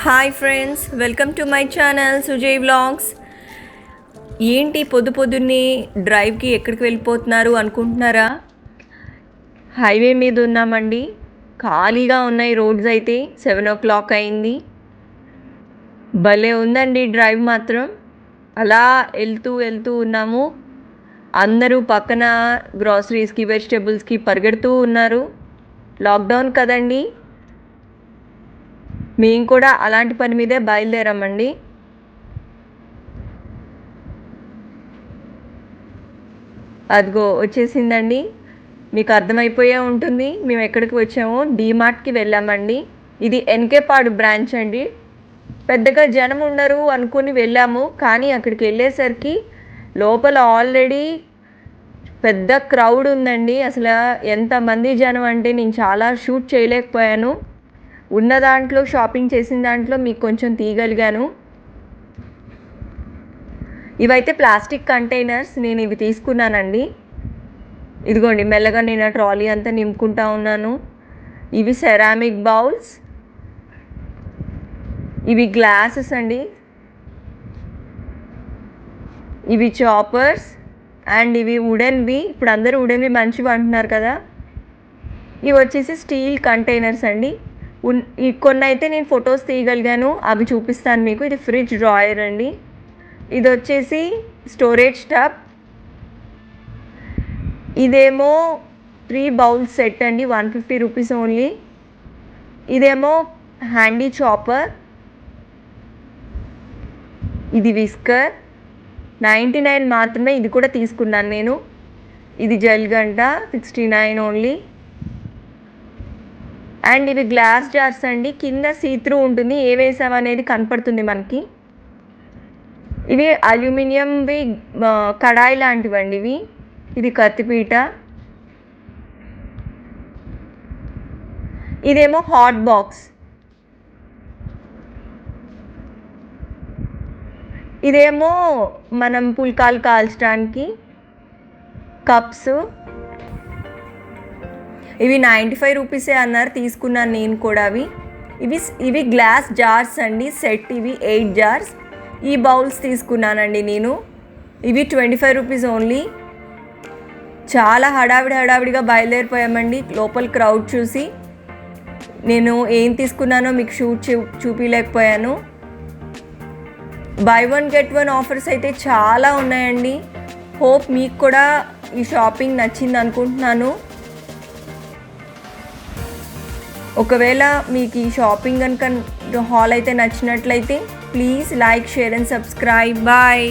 Hi friends, welcome to my channel Sujay vlogs. ఏంటి పొద్దున్నే డ్రైవ్కి ఎక్కడికి వెళ్ళిపోతున్నారు అనుకుంటున్నారా? హైవే మీద ఉన్నామండి. ఖాళీగా ఉన్నాయి రోడ్స్. అయితే 7 o'clock అయింది. భలే ఉందండి డ్రైవ్ మాత్రం. అలా వెళ్తూ ఉన్నాము. అందరూ పక్కన గ్రాసరీస్కి వెజిటేబుల్స్కి పరిగెడుతూ ఉన్నారు. లాక్డౌన్ కదండి, మేము కూడా అలాంటి పని మీదే బయలుదేరామండి. అదిగో వచ్చేసిందండి. మీకు అర్థమైపోయే ఉంటుంది మేము ఎక్కడికి వచ్చామో. డీమార్ట్కి వెళ్ళామండి. ఇది ఎన్కేపాడు బ్రాంచ్ అండి. పెద్దగా జనం ఉండరు అనుకుని వెళ్ళాము, కానీ అక్కడికి వెళ్ళేసరికి లోపల ఆల్రెడీ పెద్ద క్రౌడ్ ఉందండి. అసలు ఎంతమంది జనం అంటే నేను చాలా షూట్ చేయలేకపోయాను. ఉన్న దాంట్లో, షాపింగ్ చేసిన దాంట్లో మీకు కొంచెం తీయగలిగాను. ఇవైతే ప్లాస్టిక్ కంటైనర్స్. నేను ఇవి తీసుకున్నానండి. ఇదిగోండి, మెల్లగా నేను ట్రాలీ అంతా నింపుకుంటా ఉన్నాను. ఇవి సెరామిక్ బౌల్స్, ఇవి గ్లాసెస్ అండి, ఇవి చాపర్స్, అండ్ ఇవి వుడెన్వి. ఇప్పుడు అందరూ వుడెన్వి మంచివి అంటున్నారు కదా. ఇవి వచ్చేసి స్టీల్ కంటైనర్స్ అండి. కొన్ని అయితే నేను ఫొటోస్ తీయగలిగాను, అవి చూపిస్తాను మీకు. ఇది ఫ్రిడ్జ్ డ్రాయర్ అండి. ఇది వచ్చేసి స్టోరేజ్ టబ్. ఇదేమో 3 బౌల్స్ సెట్ అండి, 150 రూపీస్ ఓన్లీ. ఇదేమో హ్యాండీ చాపర్. ఇది విస్కర్, 99 మాత్రమే. ఇది కూడా తీసుకున్నాను నేను. ఇది జల్గంట, 69 ఓన్లీ. అండ్ ఇవి గ్లాస్ జార్స్ అండి. కింద సీత్రూ ఉంటుంది, ఏ వేసామనేది కనపడుతుంది మనకి. ఇవి అల్యూమినియంవి కడాయి లాంటివండి ఇవి. ఇది కత్తిపీట. ఇదేమో హాట్ బాక్స్. ఇదేమో మనం పుల్కాలు కాల్చడానికి కప్స్. ఇవి 95 రూపీసే అన్నారు, తీసుకున్నాను నేను కూడా అవి. ఇవి గ్లాస్ జార్స్ అండి, సెట్. ఇవి 8 జార్స్. ఈ బౌల్స్ తీసుకున్నానండి నేను. ఇవి 25 రూపీస్ ఓన్లీ. చాలా హడావిడిగా బయలుదేరిపోయామండి. లోపల క్రౌడ్ చూసి నేను ఏం తీసుకున్నానో మీకు చూపించలేకపోయాను. బై 1 get 1 ఆఫర్స్ అయితే చాలా ఉన్నాయండి. హోప్ మీకు కూడా ఈ షాపింగ్ నచ్చింది అనుకుంటున్నాను. ఒకవేళ మీకు ఈ షాపింగ్ కనుక హాల్ అయితే నచ్చినట్లయితే please like, share and subscribe. Bye.